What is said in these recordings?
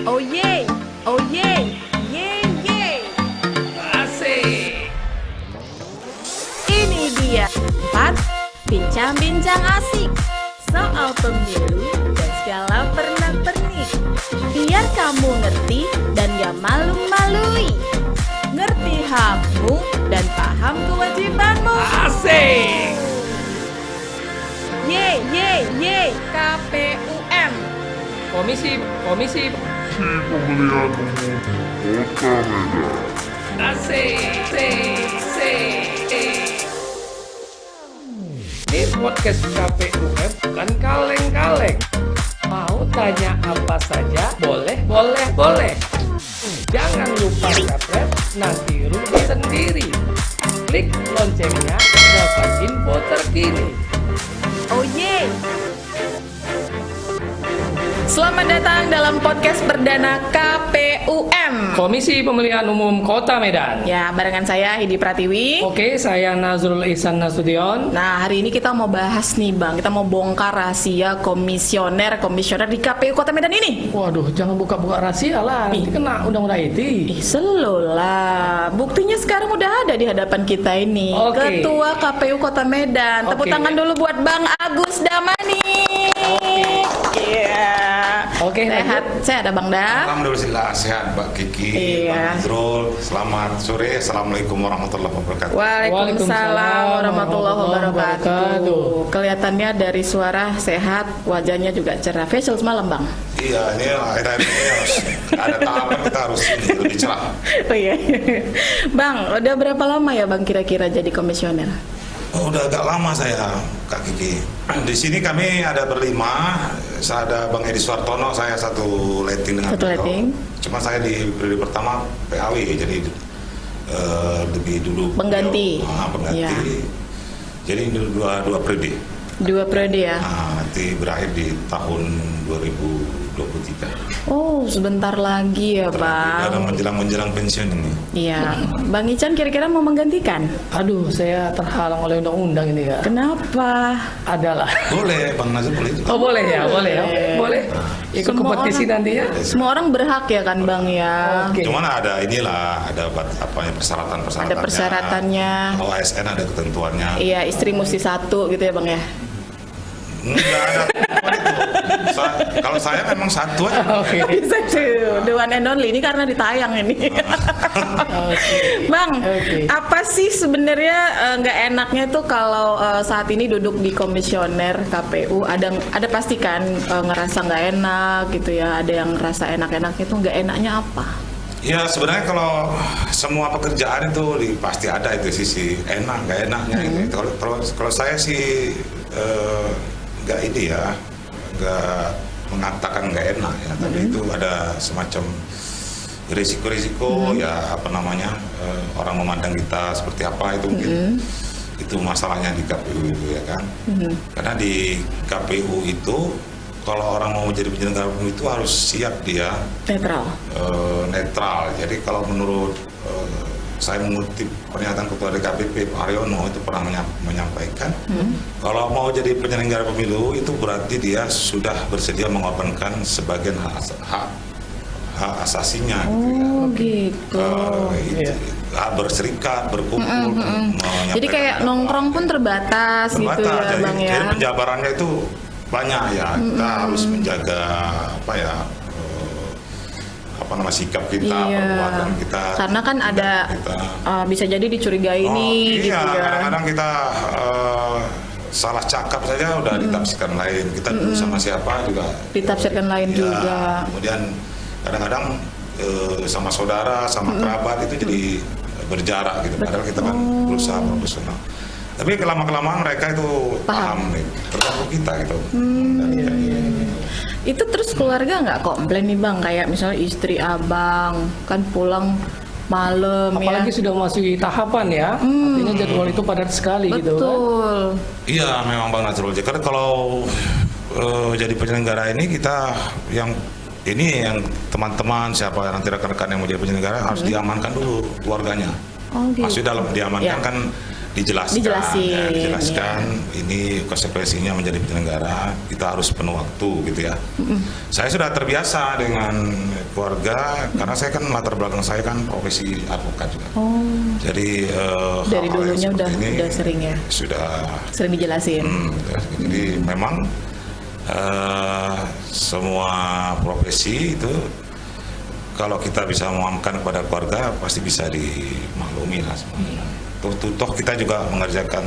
Oh yeay, oh yeay, yeay yeay. Asik. Ini dia 4 bincang-bincang asik soal pemilu dan segala pernak-pernik. Biar kamu ngerti dan gak malu-malui. Ngerti hakmu dan paham kewajibanmu. Asik. Yeay, yeay, yeay, KPUM. Komisi Pemilihan Umum Kota Medan. asik. Ini podcast KPUM bukan kaleng-kaleng. Mau tanya apa saja, boleh. Jangan lupa subscribe, nanti rugi sendiri. Klik loncengnya, dapat info terkini. Oh yeay. Selamat datang dalam podcast perdana KPUM. Komisi Pemilihan Umum Kota Medan. Ya, barengan saya Hidi Pratiwi. Oke, saya Nazrul Ihsan Nasution. Nah, hari ini kita mau bahas nih, Bang. Kita mau bongkar rahasia komisioner di KPU Kota Medan ini. Waduh, jangan buka-buka rahasia lah, nanti kena undang-undang ITE. Selo lah. Buktinya sekarang udah ada di hadapan kita ini. Oke. Ketua KPU Kota Medan. Tepuk Oke. tangan dulu buat Bang Agus Damani. Iya. Oke, Sehat Abang Da. Alhamdulillah sehat Mbak Kiki, Iya. Pak Nazrul. Selamat sore. Assalamualaikum warahmatullahi wabarakatuh. Waalaikumsalam warahmatullahi wabarakatuh. wabarakatuh. Kelihatannya dari suara sehat, wajahnya juga cerah. Facial semalam, Bang. Iya, ini akhir-akhir ini harus ada tahapan kita harus ini lebih cerah. Oh iya. Bang, udah berapa lama ya Bang kira-kira jadi komisioner? Oh, udah agak lama saya Kak Kiki. Di sini kami ada berlima. Saya ada Bang Edi Suartono, saya satu letting dengan Satu beliau. letting. Cuma saya di periode pertama PAW, jadi lebih dulu Pengganti. pengganti. Iya. Jadi dua periode. 2 periode ya? Nanti berakhir di tahun 2023. Oh, sebentar lagi ya Dalam Bang. menjelang pensiun ini. Iya. Bang Ican kira-kira mau menggantikan? Aduh, saya terhalang oleh undang-undang ini ya. Kenapa? Adalah. Boleh, Bang Nazar boleh itu. Oh boleh ya. Boleh. Ikut Semua kompetisi orang- nanti ya. Semua orang berhak ya kan Bang ya? Oke. Cuman ada persyaratan-persyaratannya. Ada persyaratannya. Kalau ASN ada ketentuannya. Iya, istri mesti 1 gitu ya Bang ya? Enggak ada ketentuan itu. Kalau saya memang satu aja. Oke. Satu, the one and only. Ini karena ditayang ini. Bang, Oke. apa sih sebenarnya nggak enaknya tuh kalau saat ini duduk di komisioner KPU ada pasti kan ngerasa nggak enak gitu ya, ada yang ngerasa enak-enaknya tuh nggak enaknya apa? Ya sebenarnya kalau semua pekerjaan itu pasti ada itu sisi enak nggak enaknya. Gitu. Kalau saya sih nggak ini ya, nggak mengatakan nggak enak ya, tapi itu ada semacam risiko-risiko ya apa namanya orang memandang kita seperti apa itu mungkin itu masalahnya di KPU itu ya kan. Karena di KPU itu kalau orang mau menjadi penyelenggara pemilu itu harus siap dia Netral. netral. Jadi kalau menurut saya mengutip pernyataan Ketua DKPP Pak Haryono itu pernah menyampaikan kalau mau jadi penyelenggara pemilu itu berarti dia sudah bersedia mengorbankan sebagian hak asasinya gitu ya. Oh gitu. Hak berserikat, berkumpul, menyampaikan Jadi kayak pendapat. nongkrong pun terbatas gitu ya jadi, Bang ya? jadi penjabarannya itu banyak ya. Kita harus menjaga apa ya sikap kita, Iya. perbuatan kita. Karena kan ada kita. bisa jadi dicurigai nih Iya, gitu ya. kadang-kadang kita salah cakap saja udah ditafsirkan lain. Kita dulu sama siapa juga Ditafsirkan lain ya, juga. Kemudian kadang-kadang sama saudara, sama kerabat itu jadi berjarak gitu. Padahal kita kan berusaha profesional. Tapi kelama-kelamaan mereka itu paham nih, tergantung kita gitu. Itu terus keluarga nggak komplain nih Bang, kayak misalnya istri abang kan pulang malam Apalagi ya. sudah memasuki tahapan ya. Artinya jadwal itu padat sekali gitu kan. Betul. Iya, memang Bang Nazrul. Karena kalau jadi penyelenggara ini kita yang teman-teman siapa nanti rekan-rekan yang mau jadi penyelenggara harus diamankan dulu keluarganya. Oh gitu. Maksudnya dalam diamankan Ya. kan dijelaskan, Dijelasin, ini konsekuensinya menjadi penyelenggara, kita harus penuh waktu gitu ya. Saya sudah terbiasa dengan keluarga, karena saya kan latar belakang saya kan profesi advokat juga. Oh, Jadi dari hal-hal yang dulunya seperti ini udah sering ya? Sudah. Sering dijelasin. Jadi memang semua profesi itu kalau kita bisa memahamkan kepada keluarga pasti bisa dimaklumi lah semuanya. Toh kita juga mengerjakan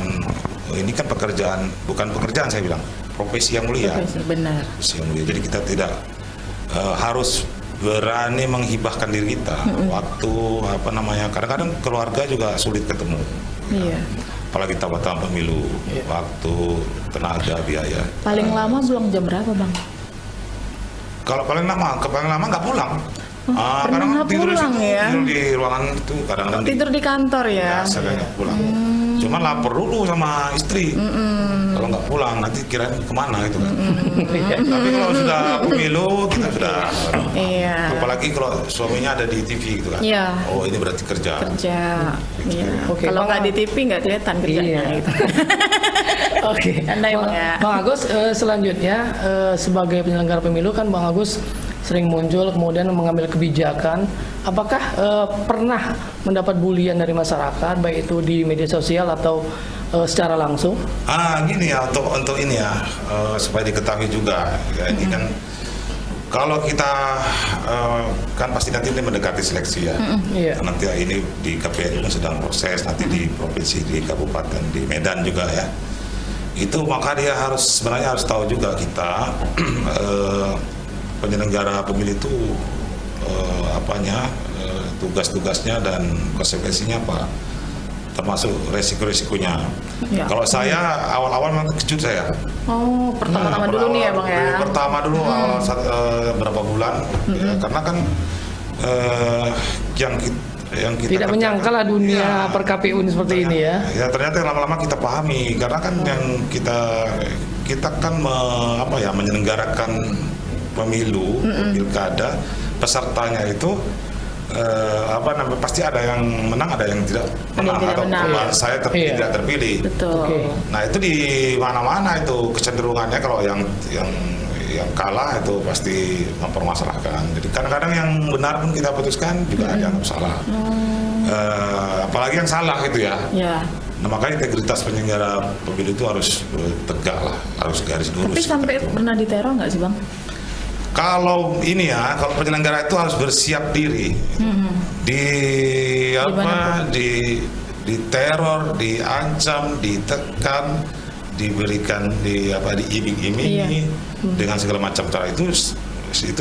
ini kan pekerjaan, bukan pekerjaan saya bilang, profesi yang mulia. Profesi, benar. Profesi yang mulia. Jadi kita tidak harus berani menghibahkan diri kita. Waktu kadang-kadang keluarga juga sulit ketemu. Iya. Apalagi tahun pemilu, waktu, tenaga, biaya. Paling lama pulang jam berapa, Bang? Kalau paling lama nggak pulang. pernah Kadang nggak tidur di pulang situ, ya? tidur di ruangan itu, kadang-kadang Tidur di kantor ya? biasa nggak pulang. Cuman lapor dulu sama istri. Kalau nggak pulang nanti kirain kemana gitu kan. Tapi kalau sudah pemilu kita sudah. Iya. Apalagi kalau suaminya ada di TV gitu kan. Iya. Oh ini berarti kerja. Kerja. Iya. Oke, Kalau Bang. nggak di TV nggak kelihatan kerjanya Iya. gitu. Oke, Anda Bang ya. Bang Agus, selanjutnya sebagai penyelenggara pemilu kan Bang Agus sering muncul kemudian mengambil kebijakan. Apakah pernah mendapat bulian dari masyarakat baik itu di media sosial atau secara langsung? Gini ya untuk ini ya supaya diketahui juga ya ini kan kalau kita kan pasti nanti ini mendekati seleksi ya. Iya. Nanti ini di KPU sedang proses, nanti di provinsi, di kabupaten, di Medan juga ya. Itu maka dia sebenarnya harus tahu juga kita penyelenggara pemilu itu tugas-tugasnya dan konsekuensinya apa, termasuk resiko-resikonya. Ya. Kalau saya awal-awal memang kejut saya. Oh, pertama-tama dulu nih ya, Bang ya. Pertama dulu awal berapa bulan, ya, karena kan yang kita Tidak menyangka lah dunia per KPU ini seperti ini ya. Ya ternyata lama-lama kita pahami karena kan yang kita kan menyelenggarakan pemilu, pilkada, pesertanya itu pasti ada yang menang, ada yang tidak menang, tidak atau menang. saya tidak terpilih. Betul. Oke. Nah itu di mana-mana itu kecenderungannya kalau yang kalah itu pasti mempermasalahkan. Jadi kadang-kadang yang benar pun kita putuskan juga dianggap salah. Apalagi yang salah gitu ya. Ya. Nah makanya integritas penyelenggara pemilu itu harus tegak lah, harus garis lurus. Tapi sampai pernah diteror nggak sih, Bang? Kalau ini ya, kalau penyelenggara itu harus bersiap diri, diteror, diancam, ditekan, diberikan diiming-imingi dengan segala macam cara itu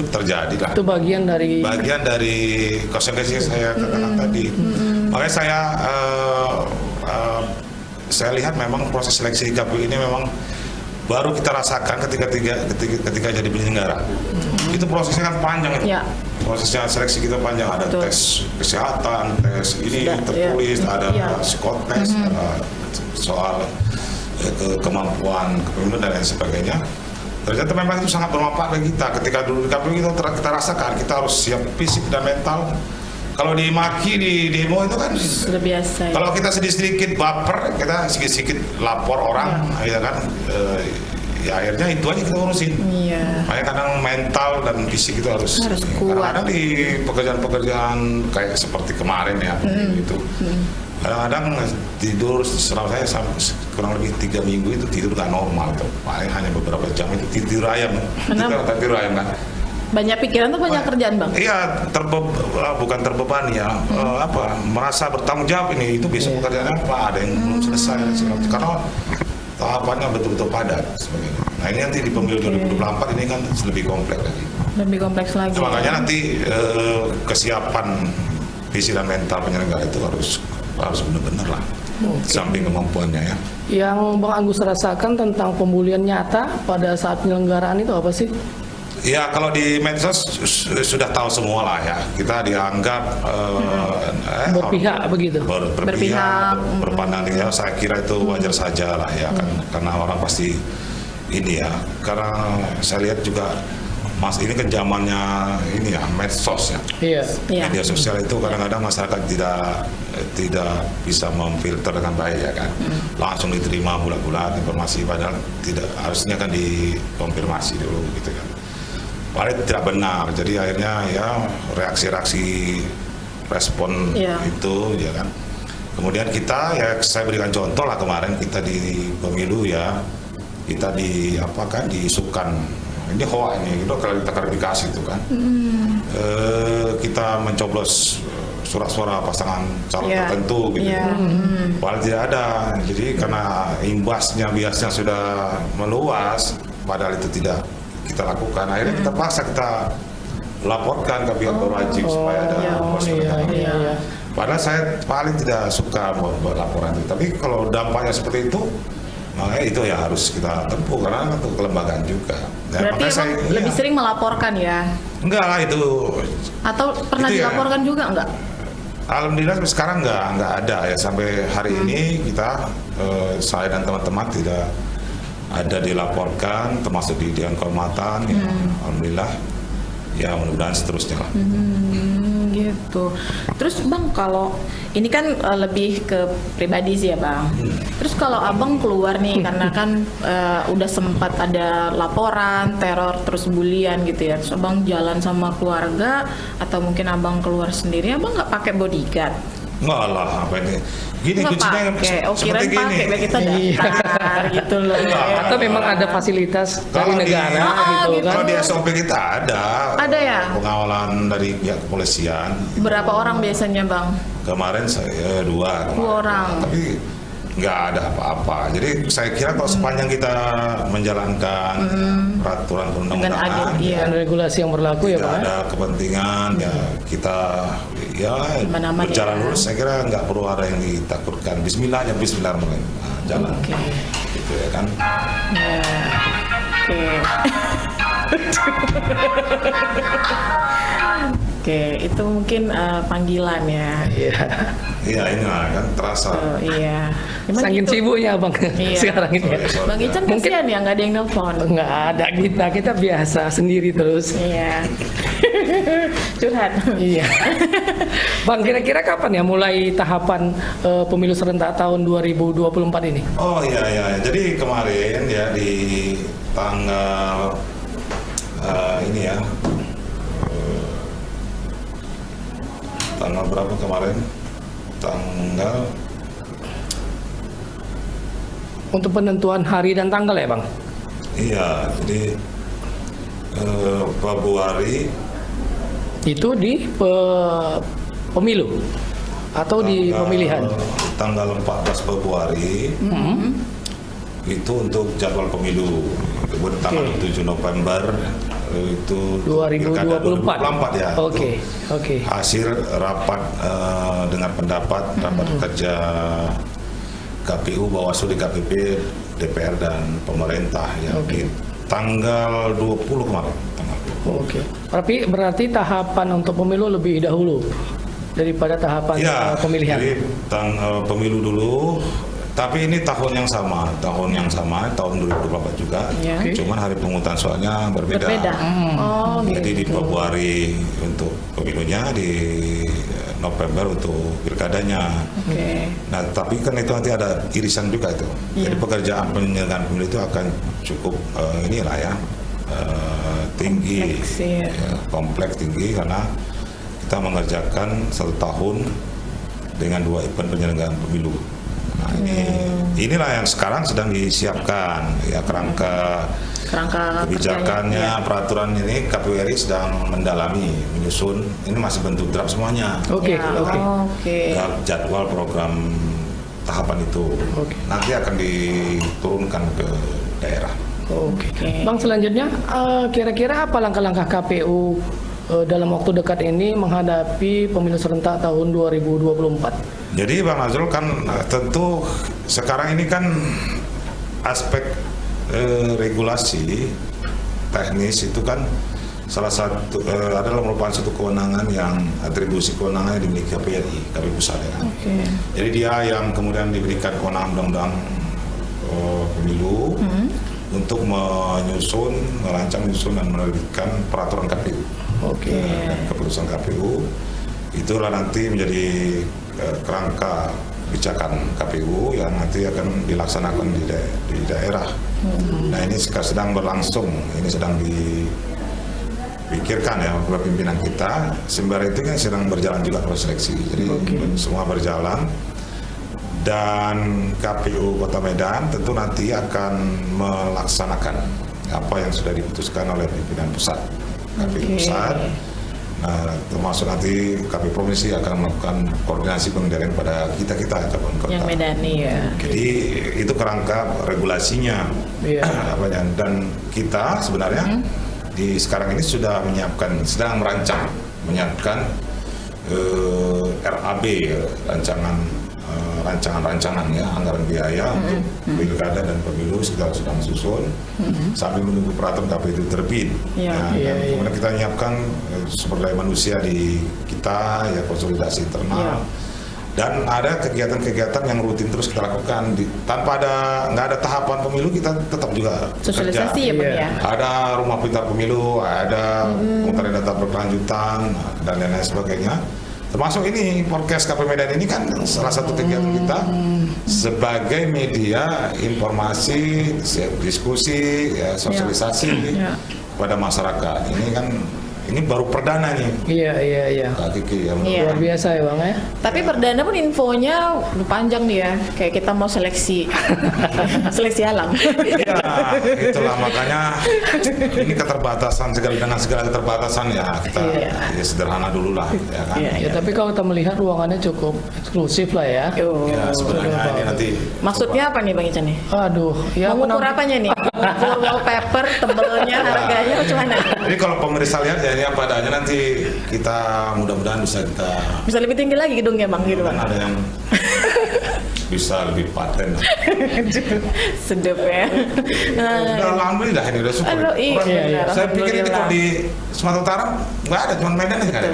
terjadi lah. Itu bagian dari konsekuensi saya katakan tadi. Makanya saya lihat memang proses seleksi KPU ini memang baru kita rasakan ketika jadi penyelenggara. Itu prosesnya kan panjang itu. Ya. Prosesnya seleksi kita panjang, ada Betul. tes kesehatan, tes ini Sudah, tertulis, ya. ada Ya. psikotes, ada soal kemampuan kepemimpinan dan lain sebagainya. Ternyata memang itu sangat bermanfaat bagi kita. Ketika dulu di KPU kita rasakan kita harus siap fisik dan mental. Kalau dimaki di demo itu kan Sudah biasa ya. kalau kita sedikit baper, kita sedikit lapor orang, ya kan, ya akhirnya itu aja kita urusin. Iya. Makanya kadang mental dan fisik itu harus kuat. Kadang-kadang di pekerjaan-pekerjaan kayak seperti kemarin ya, itu. Kadang-kadang tidur, setahu saya kurang lebih 3 minggu itu tidur nggak normal tuh. Paling hanya beberapa jam itu tidur ayam. Kenapa? Kita tidur ayam kan. Banyak pikiran tuh banyak kerjaan, Bang. Iya, bukan terbebani ya, merasa bertanggung jawab ini itu besok pekerjaannya apa, ada yang belum selesai karena tahapannya betul-betul padat sebagainya. Nah ini nanti di pemilu 2024 ini kan lebih kompleks lagi. Lebih kompleks lagi. Makanya nanti kesiapan fisik dan mental penyelenggara itu harus benar-benar lah, samping kemampuannya ya. yang Bang Agus rasakan tentang pembulian nyata pada saat penyelenggaraan itu apa sih? Ya kalau di medsos sudah tahu semua lah ya, kita dianggap Berpihak begitu. Berpihak. Berpandang ya, saya kira itu wajar saja lah ya kan, karena orang pasti ini ya, karena saya lihat juga Mas ini kan zamannya ini ya medsos ya. Iya. Iya. Media sosial itu kadang-kadang masyarakat tidak bisa memfilter dengan baik ya kan, langsung diterima bulat-bulat informasi padahal tidak, harusnya kan dikonfirmasi dulu gitu kan. paling tidak benar. Jadi akhirnya ya reaksi-reaksi respon Iya. itu ya kan. Kemudian kita ya saya berikan contoh lah kemarin kita di pemilu ya kita diisukan ini hoax ini itu kalau kita klarifikasi itu kan kita mencoblos surat suara pasangan calon Iya. tertentu gitu. Iya. Padahal tidak ada. Jadi karena imbasnya biasnya sudah meluas, padahal itu tidak kita lakukan. Akhirnya kita paksa kita laporkan ke pihak berwajib supaya ada proses penegakan hukum. iya. Padahal saya paling tidak suka buat laporan itu. Tapi kalau dampaknya seperti itu, makanya itu ya harus kita tempuh karena itu kelembagaan juga. Ya, Berarti makanya emang saya- lebih iya. sering melaporkan ya? Enggak lah itu. Atau pernah Itu ya. dilaporkan juga enggak? Alhamdulillah sampai sekarang nggak ada ya sampai hari ini kita saya dan teman-teman tidak ada dilaporkan termasuk di Dewan Kehormatan ya, alhamdulillah ya mudah-mudahan seterusnya lah. Gitu. Terus Bang kalau ini kan lebih ke pribadi sih ya Bang. Terus kalau Abang keluar nih karena kan udah sempat ada laporan teror terus bulian gitu ya. Terus Abang jalan sama keluarga atau mungkin Abang keluar sendiri, Abang nggak pakai bodyguard? Enggak lah apa ini gini Nggak kuncinya pakai. Oh seperti kirain gini. pakai biar kita Iya. daftar gitu loh. Enggak. Atau memang ada fasilitas dari Kalau di- negara gitu gitu. kan? Kalau di SOP kita ada Ada ya? pengawalan dari pihak kepolisian. Berapa orang biasanya Bang? Kemarin saya dua kemarin. Dua orang. Tapi nggak ada apa-apa. Jadi saya kira kalau sepanjang kita menjalankan peraturan Dengan perundang-undangan, adil, iya. Dan regulasi yang berlaku ya tidak Pak. ada kepentingan ya kita ya Aman-aman berjalan ya. lurus. Saya kira nggak perlu ada yang ditakutkan. Bismillah aja, Bismillah mulai jalan. Oke. Gitu ya kan. Ya. Oke. Oke, itu mungkin panggilan ya. Iya ini lah kan terasa. Oh, iya. Emang Saking gitu. sibuknya Bang Iya. sekarang ini. Sorry. Bang Ican Mungkin- kasihan ya nggak ada yang nelfon. Nggak ada kita biasa sendiri terus. Iya. Curhat. Iya. Bang, kira-kira kapan ya mulai tahapan pemilu serentak tahun 2024 ini? Oh iya. Jadi kemarin ya di tanggal ini ya tanggal berapa kemarin? Tanggal Untuk penentuan hari dan tanggal ya Bang? iya. Jadi Februari Itu di pemilu atau di tanggal- pemilihan? Tanggal 14 Februari itu untuk jadwal pemilu. Kemudian tanggal 7 November itu Pilkada 2024 ya. Oke, Itu oke. hasil rapat dengar pendapat rapat kerja KPU, Bawaslu, DKPP, DPR dan pemerintah ya. Oke. Di tanggal 20 kemarin. Tanggal 20. Oke. Tapi berarti tahapan untuk pemilu lebih dahulu daripada tahapan Ya, pemilihan. jadi pemilu dulu. Tapi ini tahun yang sama, tahun 2024 juga. Ya. Oke. Cuman hari pemungutan suaranya berbeda. Berbeda. Oh, Jadi gitu. di Februari untuk pemilunya, di November untuk pilkadanya. Oke. Nah, tapi kan itu nanti ada irisan juga itu. Iya. Jadi pekerjaan penyelenggaraan pemilu itu akan cukup inilah ya tinggi, Kompleks, iya. ya, kompleks tinggi karena kita mengerjakan 1 tahun dengan 2 event penyelenggaraan pemilu. Nah inilah yang sekarang sedang disiapkan ya kerangka Kerangka kebijakannya, kerjanya, peraturan ini KPU RI sedang mendalami, menyusun. Ini masih bentuk draft semuanya. Oke, Ya, oke. Oke. Draft jadwal program tahapan itu. Oke. Nanti akan diturunkan ke daerah. Oke. Oke. Bang, selanjutnya kira-kira apa langkah-langkah KPU dalam waktu dekat ini menghadapi pemilu serentak tahun 2024? Jadi Bang Azrul kan tentu sekarang ini kan aspek regulasi teknis itu kan salah satu adalah merupakan satu kewenangan yang atribusi kewenangan yang dimiliki KPU pusat ya. Oke. Jadi dia yang kemudian diberikan kewenangan undang-undang pemilu untuk menyusun, merancang, menyusun dan menerbitkan peraturan KPU. Oke. Dan keputusan KPU itulah nanti menjadi kerangka kebijakan KPU yang nanti akan dilaksanakan di daerah. Nah ini sedang berlangsung, ini sedang pikirkan ya pimpinan kita. Sembari itu kan sedang berjalan juga proses seleksi. Jadi semua berjalan. Dan KPU Kota Medan tentu nanti akan melaksanakan apa yang sudah diputuskan oleh pimpinan pusat. KPU pusat. Nah, termasuk nanti KPU provinsi akan melakukan koordinasi pengendalian pada kita kabupaten kota. Yang Medani ya. Jadi itu kerangka regulasinya. Dan kita sebenarnya di sekarang ini sudah sedang menyiapkan RAB, rancangan ya, anggaran biaya untuk pilkada dan pemilu kita sudah susun sambil menunggu peraturan KPU itu terbit. Kemudian kita menyiapkan sumber daya manusia di kita ya, konsolidasi internal. Dan ada kegiatan-kegiatan yang rutin terus kita lakukan tanpa nggak ada tahapan pemilu, kita tetap juga sosialisasi kerja. ya Bang ya. Ada rumah pintar pemilu, ada pemutaran data berkelanjutan dan lain-lain sebagainya. Termasuk ini podcast KP Medan ini kan salah satu kegiatan kita sebagai media informasi, diskusi, ya, sosialisasi pada masyarakat. Ini baru perdana nih. Iya. Kak Kiki ya. Luar biasa ya Bang ya. Tapi perdana pun infonya udah panjang dia. Kayak kita mau seleksi alam. Ya, itulah makanya ini keterbatasan dengan segala keterbatasan ya kita ya sederhana dulu lah ya kan. Ya, tapi kalau kita melihat ruangannya cukup eksklusif lah ya. Ya sebenarnya ini nanti. Maksudnya apa nih Bang Ican nih? Aduh, ya Mengukur apanya nih? Mengukur wallpaper, tebelnya, harganya, bagaimana? Jadi kalau pemirsa lihat ya ini apa adanya, nanti kita mudah-mudahan bisa lebih tinggi lagi gedungnya Bang gitu Bang. ada yang bisa lebih paten. Sedep ya. Alhamdulillah ini udah syukur. Saya pikir ini kalau di Sumatera Utara nggak ada, cuma Medan aja nggak ada.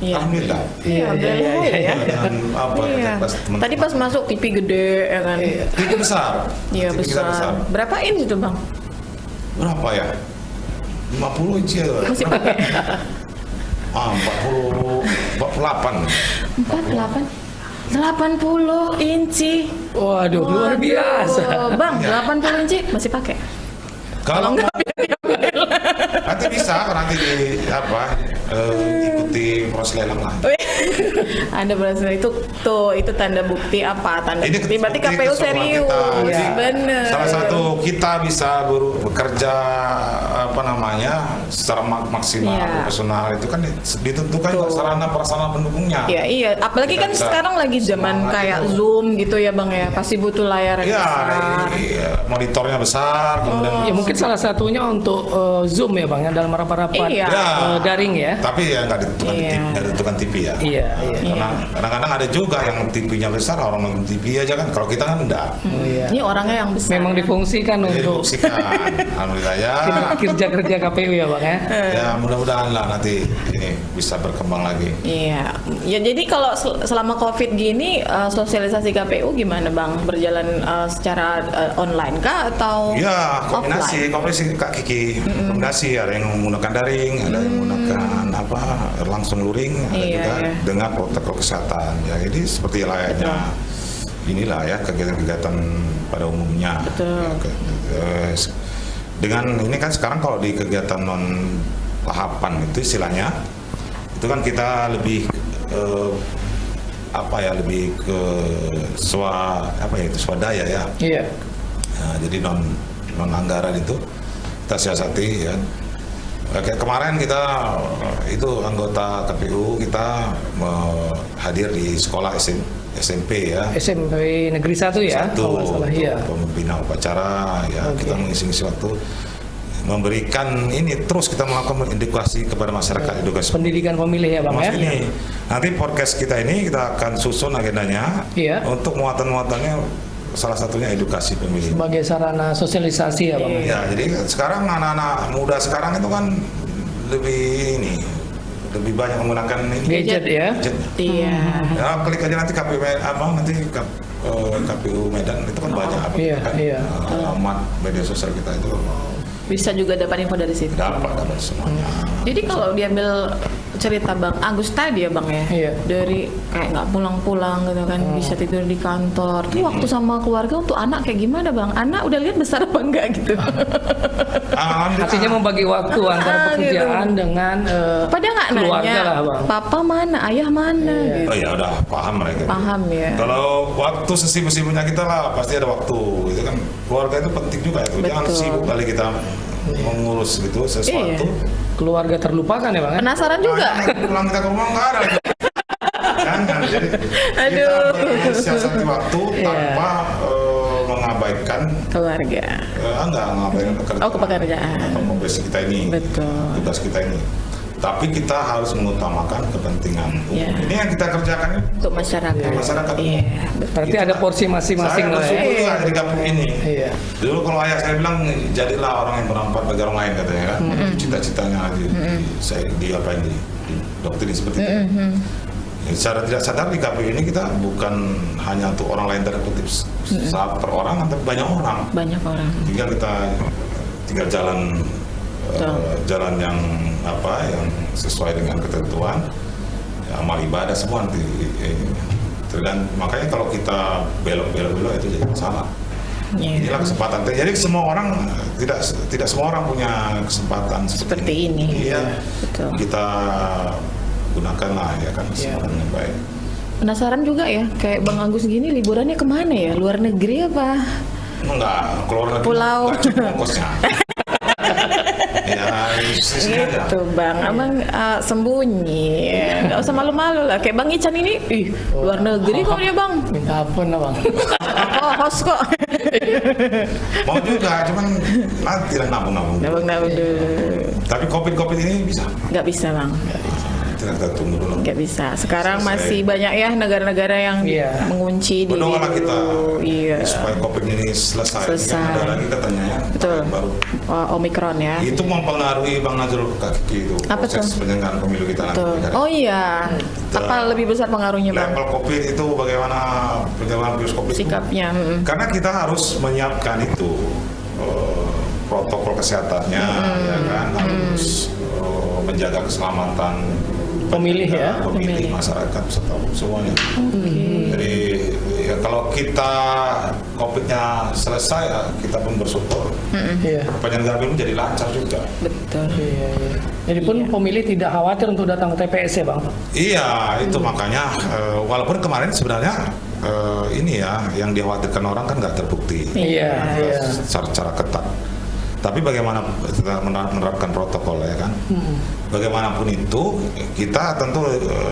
Alhamdulillah. Iya. Dan Tadi pas masuk TV gede ya kan. TV besar. Iya TV kita besar. Berapa inch itu Bang? Berapa ya? 50 inci ya. Masih pakai. 48. 80 inci. Waduh, luar biasa. Bang, 80 inci masih pakai. Kalau nanti bisa nanti ikuti proses lelang lah. Ada berhasil itu tanda bukti apa? Tanda Ini bukti berarti bukti KPU kesopanan serius. kita. Jadi, Bener. salah satu kita bisa bekerja secara maksimal profesional itu kan ditentukan sarana prasarana pendukungnya. Iya. Apalagi Kita kan sekarang lagi zaman kayak Zoom gitu ya Bang ya. Pasti butuh layar yang besar. Monitornya besar, kemudian Ya mungkin salah satunya untuk Zoom ya Bang ya, dalam rapat-rapat daring ya. Tapi ya nggak ditentukan TV ya. Iya. Karena kadang-kadang ada juga yang TV-nya besar, orang nonton TV aja kan. Kalau kita kan enggak. Ini orangnya yang besar. Memang difungsikan untuk Alhamdulillah ya. kerja KPU ya Bang ya. Ya mudah-mudahan lah nanti ini bisa berkembang lagi. Iya. Ya jadi kalau selama COVID gini sosialisasi KPU gimana Bang? Berjalan secara online kah atau kombinasi Kak Kiki. Kombinasi, ada yang menggunakan daring, ada yang menggunakan langsung luring, ada juga dengan protokol kesehatan. Ya, jadi seperti layaknya inilah ya kegiatan-kegiatan pada umumnya. Dengan ini kan sekarang kalau di kegiatan non tahapan itu istilahnya itu kan kita lebih lebih ke swadaya ya. Iya. Nah, jadi non anggaran itu kita siasati ya. Kayak kemarin kita itu anggota KPU kita hadir di sekolah SMP ya. SMP Negeri 1 ya. Pembina upacara ya. Kita mengisi waktu memberikan ini, terus kita melakukan edukasi kepada masyarakat, edukasi pendidikan pemilih ya Bang ya. Ini nanti podcast kita ini kita akan susun agendanya untuk muatan-muatannya, salah satunya edukasi pemilih sebagai sarana sosialisasi ya Bang. Ya, jadi sekarang anak-anak muda sekarang itu kan lebih banyak menggunakan gadget ya. Iya. Ya, klik aja nanti KPU Medan itu kan banyak Iya. alamat media sosial kita itu. Bisa juga dapat info dari situ. dapat semuanya. Jadi kalau diambil cerita Bang Agus tadi ya Bang ya, Iya. dari kayak nggak pulang-pulang gitu kan, bisa tidur di kantor. Itu waktu sama keluarga untuk anak kayak gimana Bang? Anak udah lihat besar apa enggak gitu? Alhamdulillah. Artinya membagi waktu antara pekerjaan dengan Pada nggak keluarga nanya, lah, Bang. papa mana, ayah mana Iya. gitu. Oh ya udah paham mereka. Paham ya. Kalau waktu sesibuk-sibuknya kita lah pasti ada waktu. Itu kan keluarga itu penting juga itu. Jangan Betul. sibuk kali kita mengurus gitu sesuatu. Iya. keluarga terlupakan ya Bang? Penasaran juga. Pulang kita ke rumah nggak ada. Jangan. Jadi kita Aduh. bersiasati waktu Iya. tanpa mengabaikan Keluarga. enggak mengabaikan pekerjaan. Oh, kepekerjaan. Atau profesi kita ini. Betul. Tugas kita ini. Tapi kita harus mengutamakan kepentingan umum. Iya. Ini yang kita kerjakan Untuk masyarakat. Masyarakat. Iya. Berarti ada porsi masing-masing saya lah ya. bersyukur juga di kampung ini. Iya. Dulu kalau ayah saya bilang jadilah orang yang bermanfaat bagi orang lain katanya kan. Itu cita-citanya saya diapain di doktrin seperti itu. Ya, secara tidak sadar di KPU ini kita bukan hanya untuk orang lain terkutip saat perorangan, tapi banyak orang. Banyak orang. Tinggal jalan Betul. jalan yang yang sesuai dengan ketentuan, ya, amal ibadah semua nanti. Makanya kalau kita belok itu jadi masalah. Iya. Inilah kesempatan. Jadi semua orang tidak semua orang punya kesempatan Seperti ini. Iya. Betul. Kita gunakanlah ya kan kesempatan yang baik. Penasaran juga ya, kayak Bang Agus gini liburannya kemana ya? Luar negeri apa? Enggak, keluar negeri Pulau. enggak cukup ongkosnya. Ya, di sini aja. Gitu Bang, Abang sembunyi, nggak usah malu-malu lah. Kayak Bang Ican ini, luar negeri kok dia Bang. Minta ampun lah Bang. Oh, host kok. Mau juga, cuman nanti lah nabung-nabung. Nabung-nabung dulu. Tapi COVID ini bisa. Nggak bisa Bang, Kita tunggu dulu. nggak bisa. Sekarang Selesai. masih banyak ya negara-negara yang Iya. mengunci diri Berdoalah kita dulu. Iya. supaya COVID ini selesai. Selesai. Kan ada lagi katanya ya. Betul. Baru. Omikron ya. Itu mempengaruhi Bang Nazrul Kaki itu Apa proses tuh? penyelenggaraan pemilu kita nanti. Betul. Oh iya. Apa lebih besar pengaruhnya Bang? Level COVID itu bagaimana penyelenggaraan virus COVID itu? Sikapnya. Karena kita harus menyiapkan itu protokol kesehatannya, ya kan, harus menjaga keselamatan Pemilih ya? pemilih, Pemilih. masyarakat, semuanya. Jadi ya, kalau kita COVID-nya selesai, ya, kita pun bersyukur. Iya. Penyelenggaraan pemilu jadi lancar juga. Betul. Iya, iya. Jadi pun pemilih tidak khawatir untuk datang ke TPS ya Bang? Iya, itu makanya walaupun kemarin sebenarnya ini ya yang dikhawatirkan orang kan nggak terbukti Iya, iya. secara ketat. Tapi bagaimana kita menerapkan protokol ya kan? Bagaimanapun itu kita tentu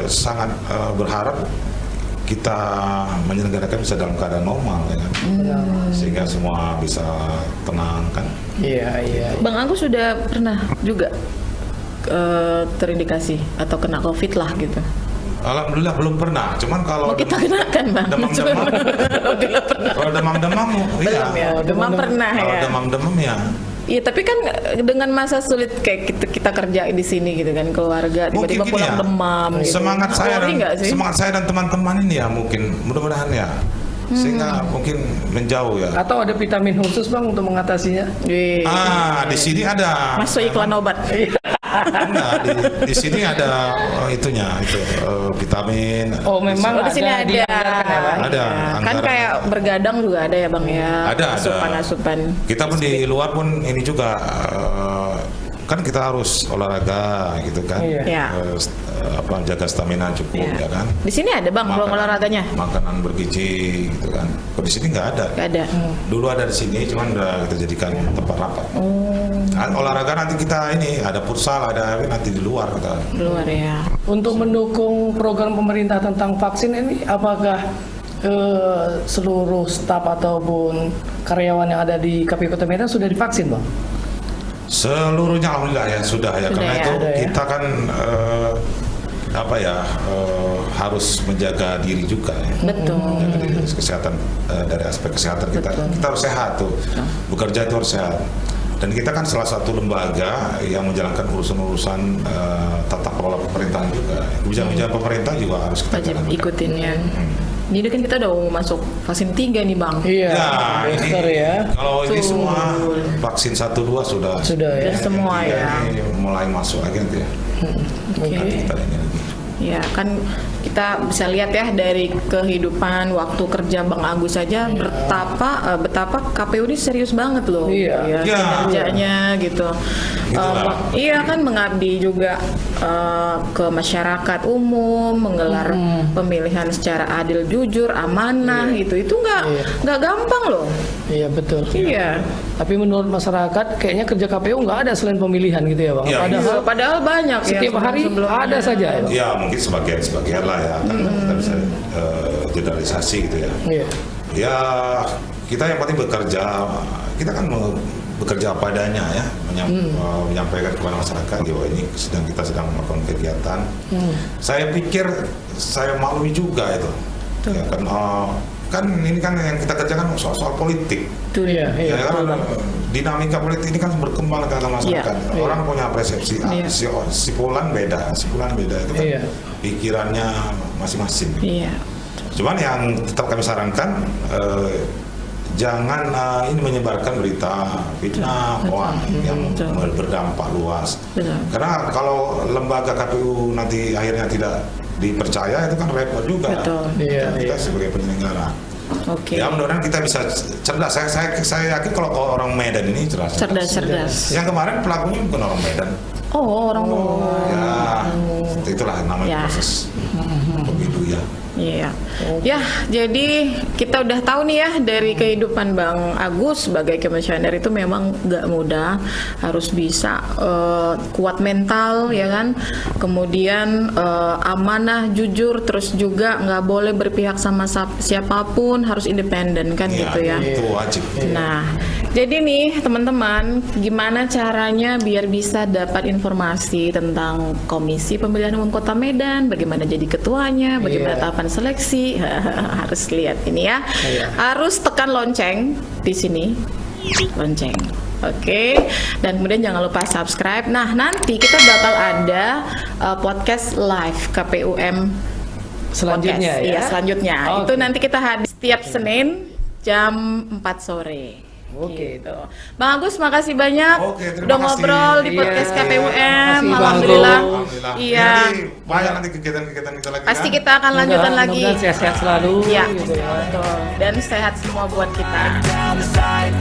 sangat berharap kita menyelenggarakan bisa dalam keadaan normal ya kan? Sehingga semua bisa tenang kan? Iya, iya. Bang Agus sudah pernah juga terindikasi atau kena COVID lah gitu. Alhamdulillah belum pernah. Cuman kalau Mau kita kenakan Bang. demam-demam, Oh, tidak pernah. kalau demam-demam, Belum ya. iya. Demam pernah Kalau ya. demam-demam ya. Iya, tapi kan dengan masa sulit kayak kita kerja di sini gitu kan, keluarga tiba-tiba Mungkin pulang ya, demam. Gitu. semangat saya Worry nggak sih? semangat saya dan teman-teman ini ya mungkin mudah-mudahan ya sehingga mungkin menjauh ya. Atau ada vitamin khusus Bang untuk mengatasinya? Wih. Di sini ada. Masuk iklan obat. Enggak, di sini ada itunya itu vitamin. Oh memang Oh, di sini ada. dianggarkan ya, Bang? Ada, Kan anggaran. kayak bergadang juga ada ya Bang ya. Ada. Asupan-asupan. Kita pun di luar pun ini juga kan kita harus olahraga gitu kan. Iya. Iya. Jaga stamina cukup Iya. ya kan. Di sini ada Bang ruang olahraganya? Makanan bergizi gitu kan. Kalau di sini nggak ada. Nggak ada. Dulu ada di sini, cuman udah kita jadikan tempat rapat. Olahraga nanti kita ini ada futsal, ada nanti di luar kita. Luar ya. Untuk mendukung program pemerintah tentang vaksin ini, apakah seluruh staf ataupun karyawan yang ada di KPU Kota Medan sudah divaksin Bang? Seluruhnya alhamdulillah ya sudah ya. Sudah Karena ya. itu Ada ya. kita kan harus menjaga diri juga ya. Betul. Menjaga diri kesehatan dari aspek kesehatan kita. Betul. Kita harus sehat tuh. Bekerja itu harus sehat. Dan kita kan salah satu lembaga yang menjalankan urusan-urusan tata kelola pemerintahan juga. Kebijakan-kebijakan pemerintah juga harus kita Wajib jalankan. ikutin ya. Jadi kan kita udah mau masuk vaksin 3 nih Bang. Iya. Nah, Booster ya. kalau ini semua vaksin 1-2 sudah Sudah ya. Udah semua ya. ini mulai masuk lagi nanti ya. Oke. Kita ini lagi. Ya kan kita bisa lihat ya dari kehidupan waktu kerja Bang Agus saja betapa KPU ini serius banget loh. Iya. Ya, Iya. kinerjanya gitu. Gitulah. Iya kan mengabdi juga ke masyarakat umum, menggelar pemilihan secara adil, jujur, amanah gitu. Itu nggak gampang loh. Iya betul. Iya. Tapi menurut masyarakat kayaknya kerja KPU nggak ada selain pemilihan gitu ya Bang. Iya. Padahal banyak ya. Setiap hari sebelum-sebelumnya. ada saja ya Bang. Ya mungkin sebagian lah ya, kan kita bisa generalisasi gitu ya. Iya. Ya kita yang penting bekerja, kita kan bekerja apa adanya ya, menyampaikan kepada masyarakat bahwa ini kita sedang melakukan kegiatan. Saya pikir saya maklumi juga itu. Ya, kan ini kan yang kita kerjakan soal politik. Itu Iya, iya. Ya, kan, dinamika politik ini kan berkembang di dalam masyarakat. Iya. Orang punya persepsi, Iya. si Fulan beda itu kan Iya. pikirannya masing-masing. Iya. Cuman yang tetap kami sarankan jangan ini menyebarkan berita fitnah, hoax yang Betul. berdampak luas. Betul. Karena kalau lembaga KPU nanti akhirnya tidak dipercaya itu kan repot juga. Betul. Iya, Kita iya. sebagai penyelenggara. Oke. Ya mudah-mudahan kita bisa cerdas. Saya yakin kalau orang Medan ini cerdas. Cerdas. Yang kemarin pelakunya bukan orang Medan. Oh, orang luar. Ya, itulah namanya Ya. proses pemilu ya. Iya. Ya, jadi kita udah tahu nih ya dari kehidupan Bang Agus sebagai komisioner itu memang nggak mudah, harus bisa kuat mental ya kan, kemudian amanah, jujur, terus juga nggak boleh berpihak sama siapapun, harus independen kan Iya, gitu ya. Itu wajib. Nah, jadi nih teman-teman, gimana caranya biar bisa dapat informasi tentang Komisi Pemilihan Umum Kota Medan, bagaimana jadi ketuanya, bagaimana Iya. tahapan seleksi, harus lihat ini ya. Iya. Harus tekan lonceng di sini, lonceng. Oke, dan kemudian jangan lupa subscribe. Nah, nanti kita bakal ada podcast live KPUM Selanjutnya podcast. ya. Iya, selanjutnya. Oke. Itu nanti kita hadir setiap Senin jam 4 sore. Oke. Gitu. Bang Agus, makasih banyak Oke, terima udah kasih. ngobrol di podcast Iya, KPUM. makasih, Bang Alhamdulillah. Agus. Alhamdulillah. Iya. Nanti banyak nanti kegiatan-kegiatan kita lagi. Pasti kan? kita akan lanjutkan lagi. Mudah-mudahan sehat-sehat selalu Iya, gitu ya. betul. Dan sehat semua buat kita. down the side,